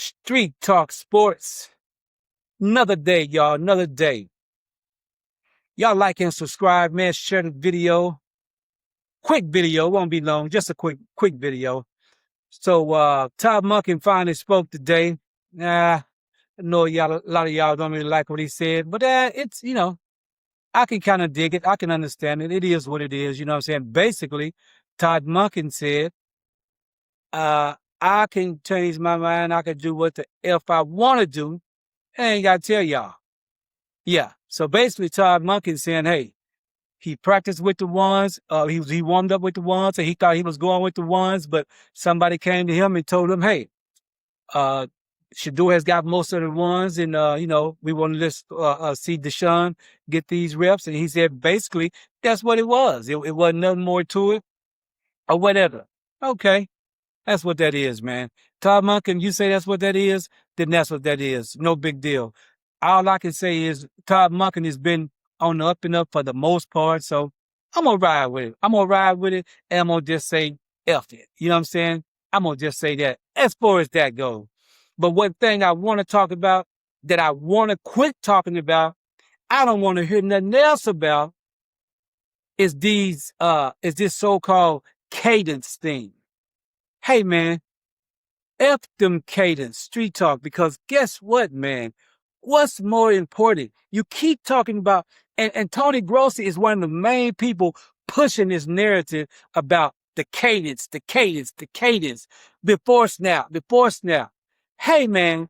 Street Talk Sports. Another day, y'all. Another day. Y'all like and subscribe, man. Share the video. Quick video. Won't be long. Just a quick video. So, Todd Monken finally spoke today. I know a lot of y'all don't really like what he said, but it's, I can kind of dig it. I can understand it. It is what it is. You know what I'm saying? Basically, Todd Monken said, I can change my mind. I can do what the F I want to do. I ain't got to tell y'all. Yeah. So basically, Todd Monken saying, hey, he practiced with the ones. He warmed up with the ones, and he thought he was going with the ones, but somebody came to him and told him, hey, Shedeur has got most of the ones, and we want to see Deshaun get these reps. And he said, basically, that's what it was. It wasn't nothing more to it, or whatever. Okay. That's what that is, man. Todd Monken, you say that's what that is, then that's what that is. No big deal. All I can say is Todd Monken has been on the up and up for the most part, so I'm going to ride with it. I'm going to ride with it, and I'm going to just say F it. You know what I'm saying? I'm going to just say that as far as that goes. But one thing I want to talk about that I want to quit talking about, I don't want to hear nothing else about, is this so-called cadence thing. Hey, man, F them cadence, street talk, because guess what, man? What's more important? You keep talking about, and Tony Grossi is one of the main people pushing this narrative about the cadence, before snap. Hey, man,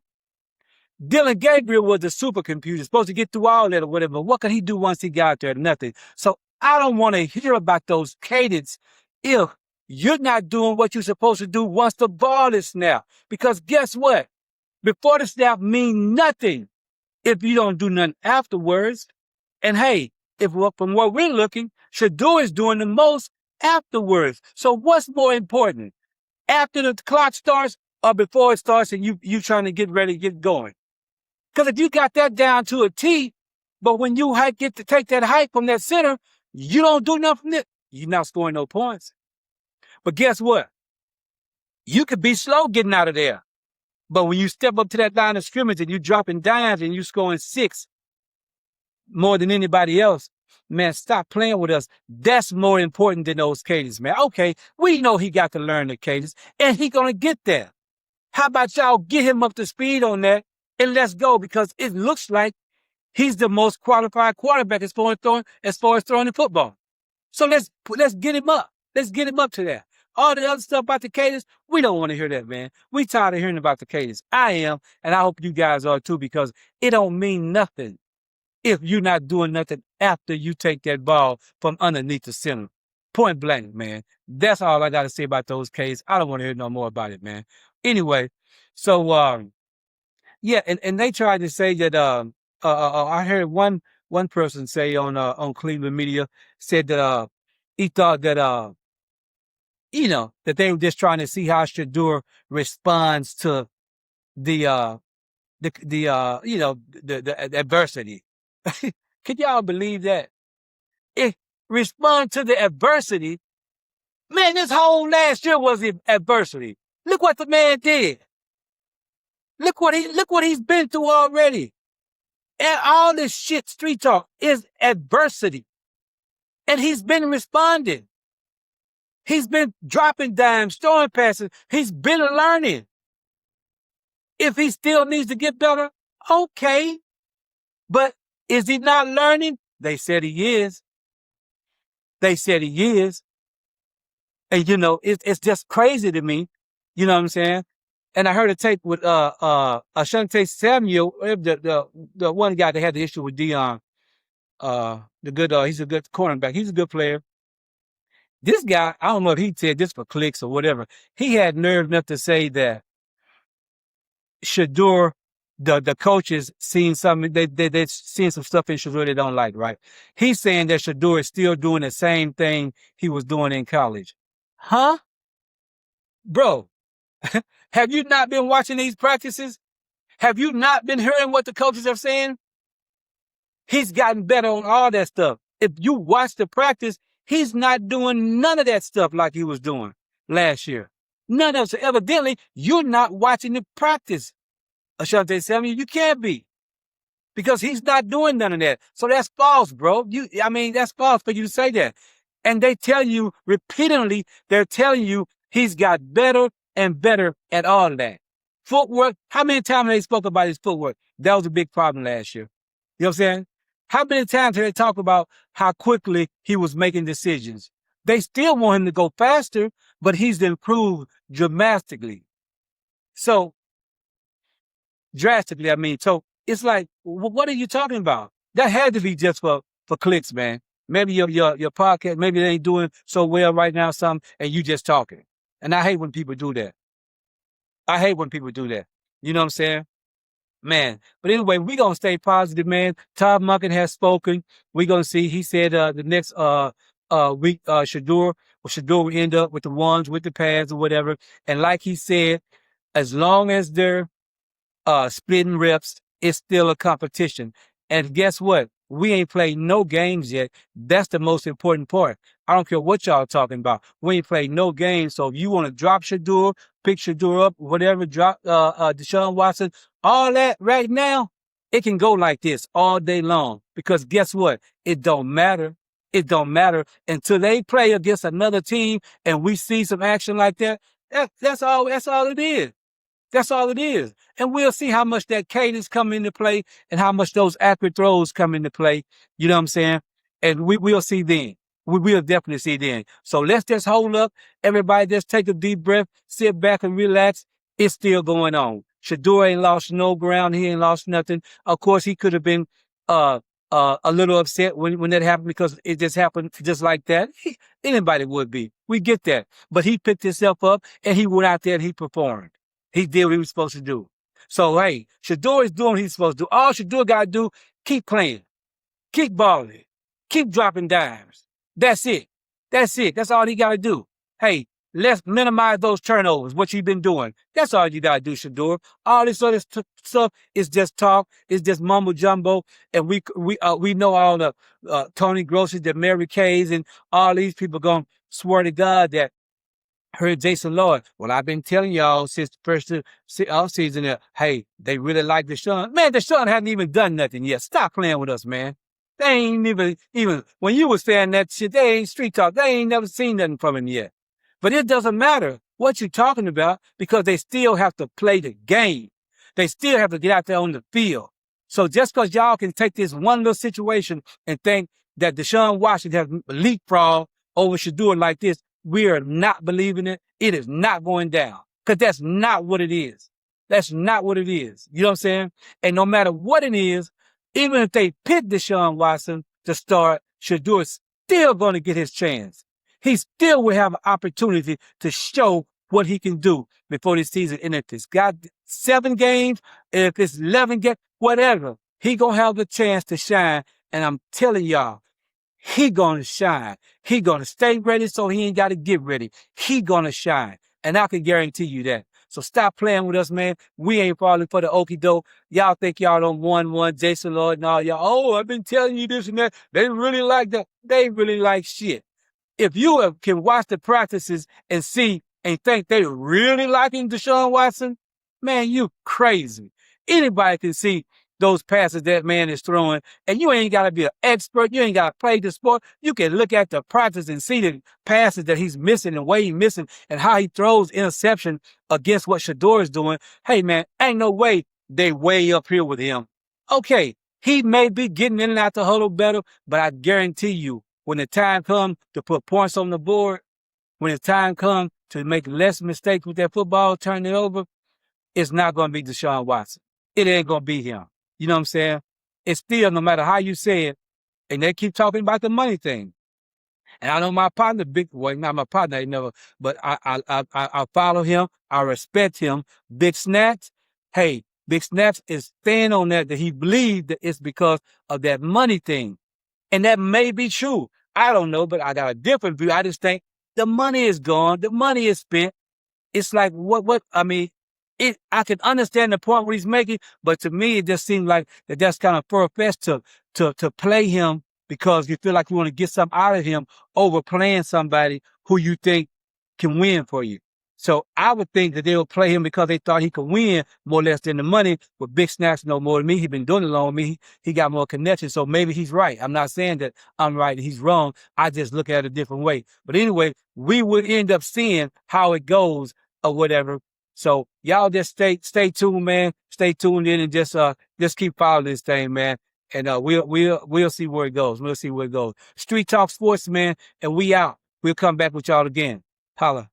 Dylan Gabriel was the supercomputer, supposed to get through all that or whatever. What could he do once he got there? Nothing. So I don't want to hear about those cadence if you're not doing what you're supposed to do once the ball is snapped. Because guess what? Before the snap mean nothing if you don't do nothing afterwards. And hey, from what we're looking, Shedeur is doing the most afterwards. So what's more important? After the clock starts or before it starts and you trying to get ready to get going? Because if you got that down to a T, but when you get to take that height from that center, you don't do nothing from it, you're not scoring no points. But guess what? You could be slow getting out of there. But when you step up to that line of scrimmage and you're dropping dimes and you're scoring 6 more than anybody else, man, stop playing with us. That's more important than those cadence, man. Okay, we know he got to learn the cadence, and he going to get there. How about y'all get him up to speed on that, and let's go, because it looks like he's the most qualified quarterback as far as throwing the football. So let's get him up. Let's get him up to that. All the other stuff about the cadence, we don't want to hear that, man. We tired of hearing about the cadence. I am, and I hope you guys are too, because it don't mean nothing if you're not doing nothing after you take that ball from underneath the center. Point blank, man. That's all I got to say about those cases. I don't want to hear no more about it, man. Anyway, so yeah, and they tried to say that I heard one person say on Cleveland media said that he thought that that they were just trying to see how Shedeur responds to the adversity. Could y'all believe that? If respond to the adversity, man, this whole last year was adversity. Look what the man did. Look what he's been through already. And all this shit, street talk, is adversity. And he's been responding. He's been dropping dimes, throwing passes. He's been learning. If he still needs to get better, okay. But is he not learning? They said he is. And it's just crazy to me. You know what I'm saying? And I heard a tape with Ashantae Samuel, the one guy that had the issue with Dion. He's a good cornerback. He's a good player. This guy, I don't know if he said this for clicks or whatever. He had nerve enough to say that Shedeur, the coaches seen something, they seen some stuff in Shedeur they don't like, right? He's saying that Shedeur is still doing the same thing he was doing in college. Huh? Bro, have you not been watching these practices? Have you not been hearing what the coaches are saying? He's gotten better on all that stuff. If you watch the practice, he's not doing none of that stuff like he was doing last year. None of it. So evidently, you're not watching the practice. Ashante Samuel, you can't be. Because he's not doing none of that. So that's false, bro. That's false for you to say that. And they tell you repeatedly, they're telling you he's got better and better at all of that. Footwork, how many times they spoke about his footwork? That was a big problem last year. You know what I'm saying? How many times did they talk about how quickly he was making decisions? They still want him to go faster, but he's improved dramatically. So, drastically, So it's like, what are you talking about? That had to be just for clicks, man. Maybe your podcast, maybe they ain't doing so well right now, and you just talking. And I hate when people do that. I hate when people do that. You know what I'm saying? Man. But anyway, we're gonna stay positive, man. Todd Monken has spoken. We're gonna see. He said the next week, Shedeur will end up with the ones with the pads or whatever. And like he said, as long as they're splitting reps, it's still a competition. And guess what? We ain't played no games yet. That's the most important part. I don't care what y'all talking about. We ain't played no games. So if you want to drop Shedeur, pick Shedeur up, whatever, drop Deshaun Watson, all that right now, it can go like this all day long. Because guess what? It don't matter. It don't matter until they play against another team and we see some action like that. That's all it is. That's all it is. And we'll see how much that cadence come into play and how much those accurate throws come into play. You know what I'm saying? And we'll see then. We will definitely see then. So let's just hold up. Everybody just take a deep breath, sit back and relax. It's still going on. Shedeur ain't lost no ground. He ain't lost nothing. Of course, he could have been a little upset when that happened because it just happened just like that. Anybody would be. We get that. But he picked himself up and he went out there and he performed. He did what he was supposed to do. So, hey, Shedeur is doing what he's supposed to do. All Shedeur got to do, keep playing, keep balling, keep dropping dimes. That's it. That's it. That's all he got to do. Hey, let's minimize those turnovers, what you've been doing. That's all you got to do, Shedeur. All this other stuff is just talk. It's just mumbo jumbo. And we know all the Tony Grosses, the Mary Kays, and all these people going to swear to God that heard Jason Lloyd. Well, I've been telling y'all since the first season that, hey, they really like Deshaun. Man, Deshaun hasn't even done nothing yet. Stop playing with us, man. They ain't even when you was saying that shit, they ain't street talk. They ain't never seen nothing from him yet. But it doesn't matter what you're talking about because they still have to play the game. They still have to get out there on the field. So just because y'all can take this one little situation and think that Deshaun Watson has leapfrog over Shedeur like this, we are not believing it. It is not going down because that's not what it is. That's not what it is. You know what I'm saying? And no matter what it is, even if they pick Deshaun Watson to start, Shedeur is still going to get his chance. He still will have an opportunity to show what he can do before this season. And if it's got 7 games, if it's 11 games, whatever, he going to have the chance to shine. And I'm telling y'all, he gonna shine. He gonna stay ready so he ain't got to get ready. He gonna shine. And I can guarantee you that. So stop playing with us, man. We ain't falling for the okie doke. Y'all think y'all don't won Jason Lloyd and all y'all. Oh, I've been telling you this and that. They really like that. They really like shit. If you can watch the practices and see and think they really liking Deshaun Watson, man, you crazy. Anybody can see those passes that man is throwing. And you ain't got to be an expert. You ain't got to play the sport. You can look at the practice and see the passes that he's missing and way he's missing and how he throws interception against what Shedeur is doing. Hey, man, ain't no way they way up here with him. Okay, he may be getting in and out the huddle better, but I guarantee you, when the time comes to put points on the board, when the time comes to make less mistakes with that football, turn it over, it's not going to be Deshaun Watson. It ain't going to be him. You know what I'm saying? It's still, no matter how you say it, and they keep talking about the money thing. And I know my partner, not my partner, but I follow him. I respect him. Big Snacks, hey, Big Snacks is staying on that he believed that it's because of that money thing. And that may be true. I don't know, but I got a different view. I just think the money is gone. The money is spent. It's like, I can understand the point what he's making, but to me, it just seems like that's kind of far-fetched to play him because you feel like you want to get something out of him over playing somebody who you think can win for you. So I would think that they'll play him because they thought he could win more or less than the money. But Big Snacks know more than me. He's been doing it along with me. He got more connections. So maybe he's right. I'm not saying that I'm right and he's wrong. I just look at it a different way. But anyway, we would end up seeing how it goes or whatever. So y'all just stay tuned, man. Stay tuned in and just keep following this thing, man. And we'll see where it goes. We'll see where it goes. Street Talk Sports, man, and we out. We'll come back with y'all again. Holla.